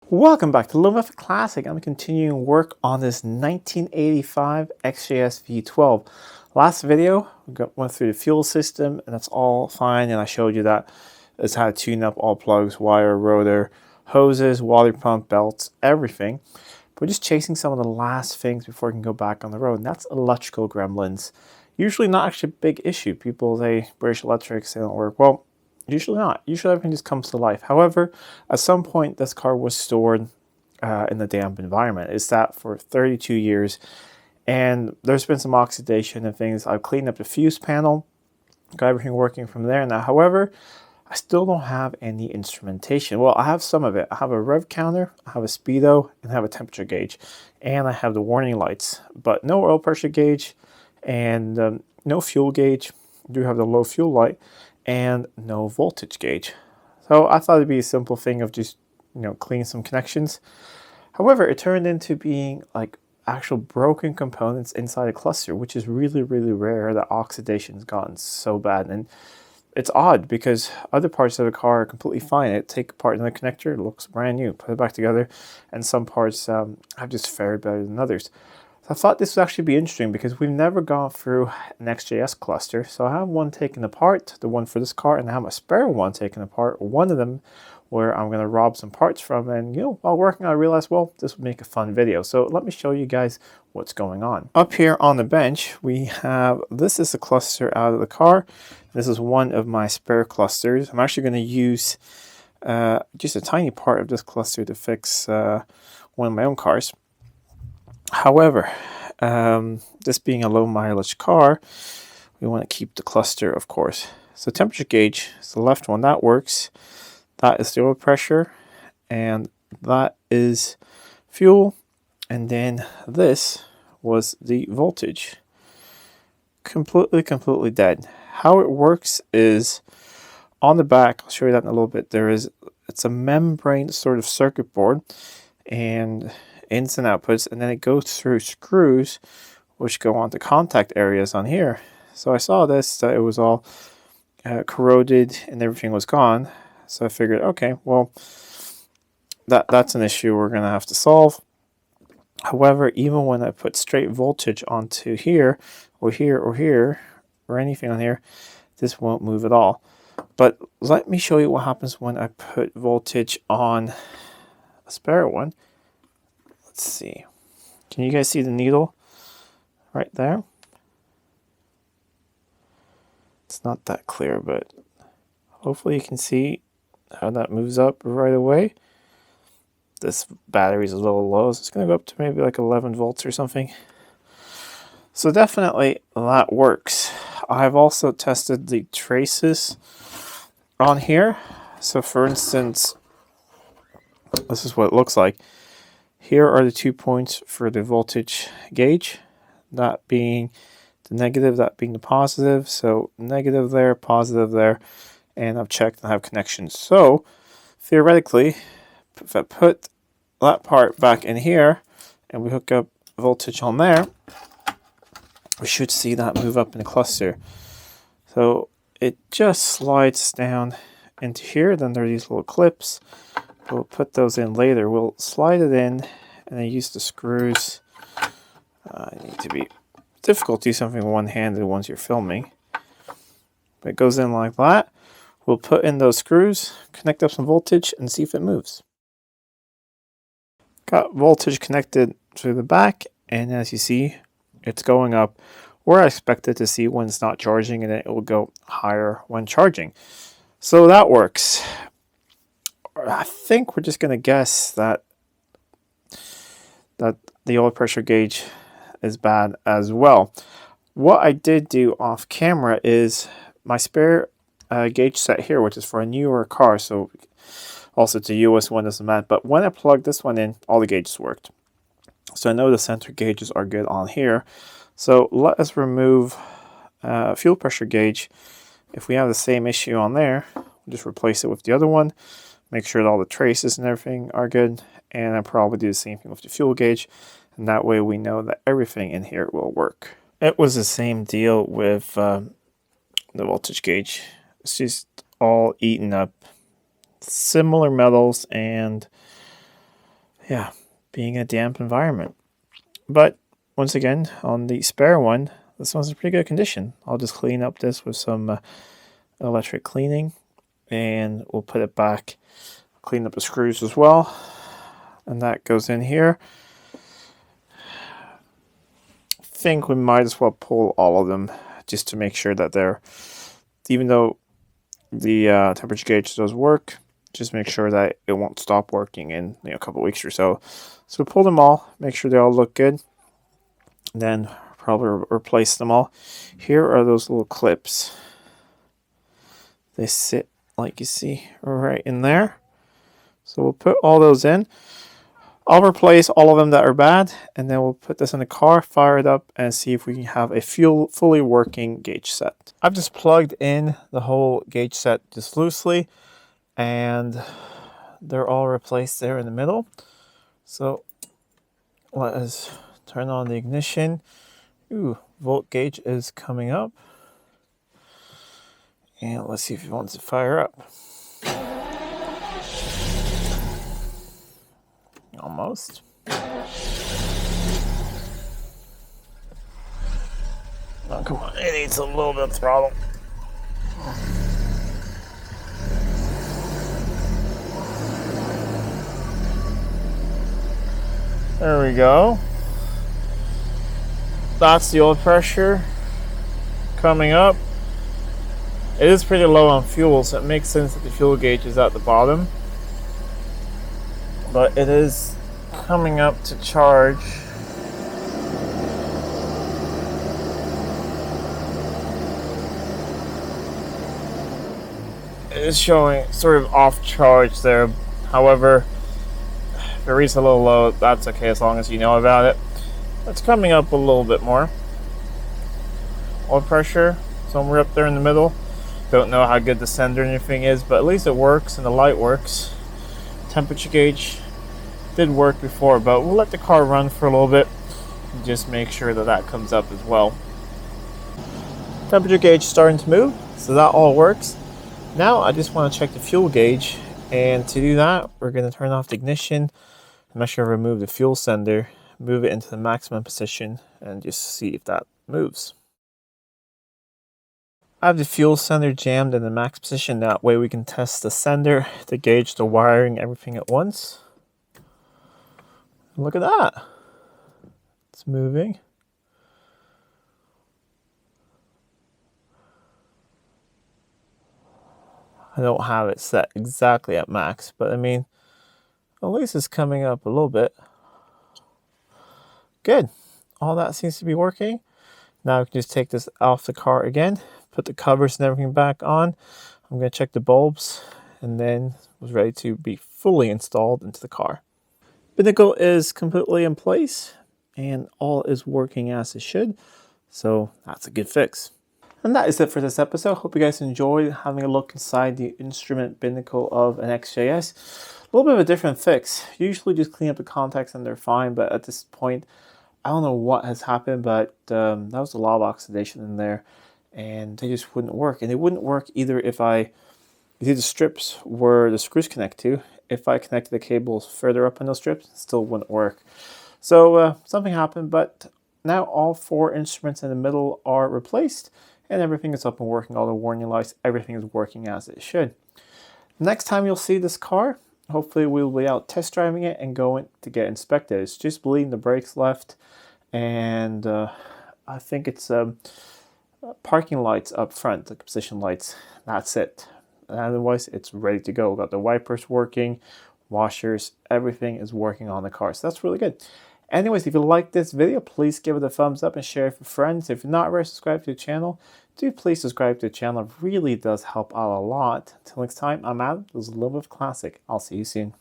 Welcome back to Living with a Classic. I'm continuing work on this 1985 XJS V12. Last video, we went through the fuel system and that's all fine, and I showed you that it's how to tune up all plugs, wire, rotor, hoses, water pump, belts, everything. But just chasing some of the last things before we can go back on the road, and that's electrical gremlins. Usually not actually a big issue. People say British Electrics, they don't work. Well, usually not. Usually everything just comes to life. However, at some point this car was stored in the damp environment. It sat for 32 years and there's been some oxidation and things. I've cleaned up the fuse panel, got everything working from there now. However, I still don't have any instrumentation. Well, I have some of it. I have a rev counter, I have a speedo, and I have a temperature gauge. And I have the warning lights, but no oil pressure gauge and no fuel gauge. I do have the low fuel light and no voltage gauge. So I thought it'd be a simple thing of just, cleaning some connections. However, it turned into being like actual broken components inside a cluster, which is really, really rare. That oxidation's gotten so bad. And it's odd because other parts of the car are completely fine. It take apart another connector, it looks brand new, put it back together, and some parts have just fared better than others. So I thought this would actually be interesting because we've never gone through an XJS cluster. So I have one taken apart, the one for this car, and I have a spare one taken apart, one of them where I'm going to rob some parts from. And while working, I realized, well, this would make a fun video. So let me show you guys what's going on. Up here on the bench, we have, this is a cluster out of the car. This is one of my spare clusters. I'm actually going to use just a tiny part of this cluster to fix one of my own cars. However, this being a low mileage car, we want to keep the cluster, of course. So temperature gauge is the left one, that works. That is the oil pressure, and that is fuel. And then this was the voltage. Completely dead. How it works is on the back, I'll show you that in a little bit, it's a membrane sort of circuit board, and ins and outputs, and then it goes through screws which go onto contact areas on here. So I saw this, that it was all corroded and everything was gone. So I figured, okay, well, that's an issue we're going to have to solve. However, even when I put straight voltage onto here, or here, or here, or anything on here, this won't move at all. But let me show you what happens when I put voltage on a spare one. Let's see. Can you guys see the needle right there? It's not that clear, but hopefully you can see how that moves up right away. This battery is a little low, so it's going to go up to maybe like 11 volts or something. So definitely that works. I've also tested the traces on here. So for instance, this is what it looks like. Here are the 2 points for the voltage gauge, that being the negative, that being the positive. So negative there, positive there, and I've checked and I have connections. So theoretically, if I put that part back in here and we hook up voltage on there, we should see that move up in the cluster. So it just slides down into here. Then there are these little clips. We'll put those in later. We'll slide it in and then use the screws. It needs to be difficult to do something one-handed once you're filming. But it goes in like that. We'll put in those screws, connect up some voltage, and see if it moves. Got voltage connected to the back, and as you see, it's going up where I expect it to see when it's not charging, and then it will go higher when charging. So that works. I think we're just going to guess that the oil pressure gauge is bad as well. What I did do off camera is my spare gauge set here, which is for a newer car, so also it's a US one, doesn't matter. But when I plugged this one in, all the gauges worked. So I know the center gauges are good on here. So let us remove fuel pressure gauge. If we have the same issue on there, we'll just replace it with the other one. Make sure that all the traces and everything are good. And I'll probably do the same thing with the fuel gauge. And that way we know that everything in here will work. It was the same deal with the voltage gauge. It's just all eaten up. Similar metals, and yeah, being a damp environment. But once again, on the spare one, this one's in pretty good condition. I'll just clean up this with some electric cleaning, and we'll put it back, clean up the screws as well, and that goes in here. I think we might as well pull all of them just to make sure that they're, even though the temperature gauge does work, just make sure that it won't stop working in a couple weeks or so. So pull them all, make sure they all look good, then probably replace them all. Here are those little clips. They sit, like you see, right in there. So we'll put all those in. I'll replace all of them that are bad, and then we'll put this in the car, fire it up, and see if we can have a fully working gauge set. I've just plugged in the whole gauge set just loosely, and they're all replaced there in the middle. So let us turn on the ignition. Ooh, volt gauge is coming up. And let's see if it wants to fire up. Almost. Oh, come on, it needs a little bit of throttle. There we go. That's the oil pressure coming up. It is pretty low on fuel, so it makes sense that the fuel gauge is at the bottom. But it is coming up to charge. It is showing sort of off charge there. However, if it reads a little low, that's okay as long as you know about it. It's coming up a little bit more. Oil pressure, somewhere up there in the middle. Don't know how good the sender and everything is, but at least it works and the light works. Temperature gauge did work before, but we'll let the car run for a little bit and just make sure that that comes up as well. Temperature gauge starting to move, so that all works. Now I just want to check the fuel gauge, and to do that we're going to turn off the ignition. I'm not sure, remove the fuel sender, move it into the maximum position, and just see if that moves. I have the fuel sender jammed in the max position. That way we can test the sender, the gauge, the wiring, everything at once. Look at that. It's moving. I don't have it set exactly at max, but I mean, at least it's coming up a little bit. Good. All that seems to be working. Now we can just take this off the car again, put the covers and everything back on. I'm going to check the bulbs, and then was ready to be fully installed into the car. Binnacle is completely in place, and all is working as it should. So that's a good fix. And that is it for this episode. Hope you guys enjoyed having a look inside the instrument binnacle of an XJS. A little bit of a different fix. Usually just clean up the contacts and they're fine, but at this point, I don't know what has happened, but that was a lot of oxidation in there, and they just wouldn't work. And they wouldn't work either if you see the strips where the screws connect to. If I connected the cables further up on those strips, it still wouldn't work. So something happened, but now all 4 instruments in the middle are replaced, and everything is up and working. All the warning lights, everything is working as it should. Next time you'll see this car, hopefully we'll be out test driving it and going to get inspected. It's just bleeding the brakes left, and I think it's parking lights up front, the position lights. That's it. Otherwise, it's ready to go. Got the wipers working, washers, everything is working on the car. So that's really good. Anyways, if you like this video, please give it a thumbs up and share it with friends. If you're not already subscribed to the channel, do please subscribe to the channel. It really does help out a lot. Until next time, I'm Adam. This is Live With Classic. I'll see you soon.